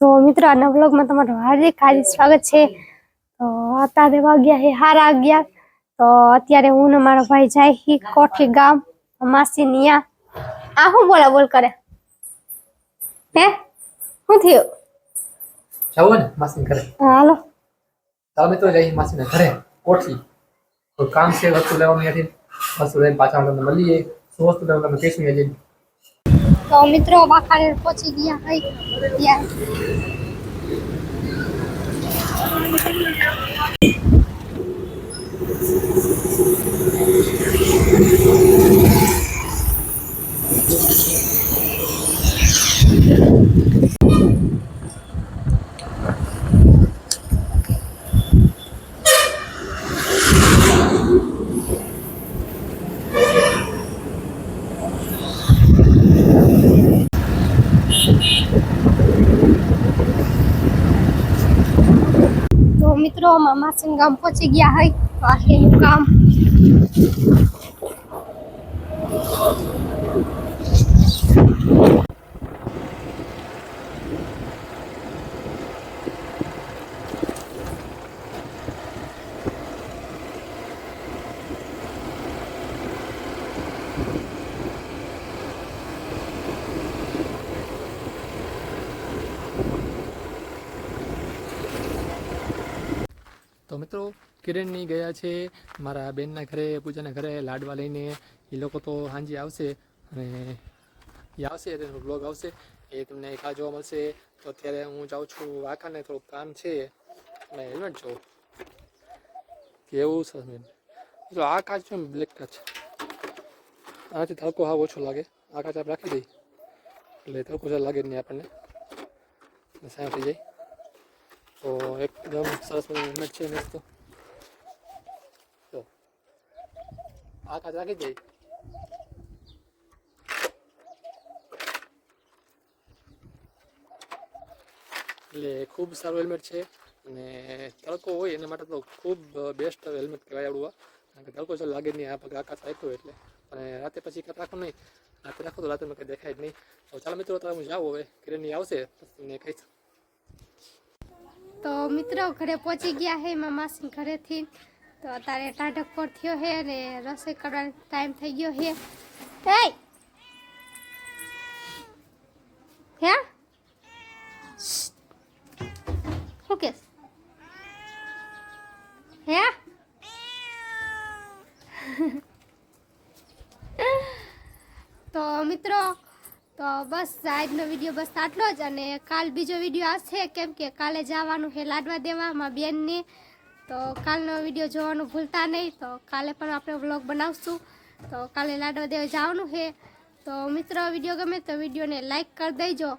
તો મિત્રો આના વ્લોગમાં તમારું હાર્દિક સ્વાગત છે। તો અત્યારે વાગ્યા છે 11:30। તો અત્યારે હું ને મારો ભાઈ જાય હી કોઠી ગામ માસી નિયા। આ હું બોલ કરે હે શું થયું જાવ ને માસી ઘરે। હાલો ચાલો મિત્રો જઈ માસી ઘરે કોઠી તો કામ છે વસ્તુ લેવાનું ત્યાંથી વસ્તુ લઈને પાછા તમને મળીએ શું વસ્તુ લેવાનું તમે કહીશું જઈને। તો મિત્રો વાખાડે પહોંચી ગયા હઈ ત્યાં तो मित्रों मामा सिंह गाम पहुंची गया है। तो आगे काम તો મિત્રો કિરણની ગયા છે મારા બેનના ઘરે પૂજાના ઘરે લાડવા લઈને। એ લોકો તો સાંજે આવશે અને એ આવશે તેનો બ્લોગ આવશે એ તમને કા જોવા મળશે। તો અત્યારે હું જાઉં છું વાંકાને થોડુંક કામ છે અને હેલ્મેટ જોઉં કેવું છે જો આ કાચ છે બ્લેક કાચ આનાથી તડકો હાવ ઓછો લાગે। આ કાચ આપણે રાખી દઈએ એટલે તડકો જ લાગે જ નહીં આપણને સાંજ થઈ જાય। તો એકદમ સરસ મજાનું હેલ્મેટ છે મસ્ત તો આ કાચ રાખી દઈએ એટલે ખૂબ સારું હેલ્મેટ છે અને તડકો હોય એના માટે તો ખૂબ બેસ્ટ હેલ્મેટ કહેવાય આવડું કારણ કે તડકો જો લાગે નહીં આ પગ આકાશ રાખ્યો એટલે અને રાતે પછી કાંઈ રાખો નહીં રાતે રાખો તો રાતે કંઈ દેખાય જ નહીં। તો ચાલો મિત્રો તમે હું જાઉં હવે કિરણની આવશે તમને કહીશ। तो मित्रों घरे पहुंची गया है मामा सिंह घरे थी। तो अतारे टाढक पर थयो है ने रसोई करવાનો टाइम થઈ ગયો है। ए હે ઓકે હે તો મિત્રો तो बस આજનો વિડિયો બસ આટલો જ અને કાલ બીજો વિડિયો આવશે કેમ કે કાલે જવાનું છે લાડવા દેવા માં બેનને। તો કાલનો વિડિયો જોવાનું ભૂલતા નહીં। તો કાલે પણ આપણે વ્લોગ બનાવશું તો કાલે લાડવા દેવા જવાનું છે। તો મિત્રો વિડિયો ગમે તો વિડિયોને લાઈક કરી દેજો।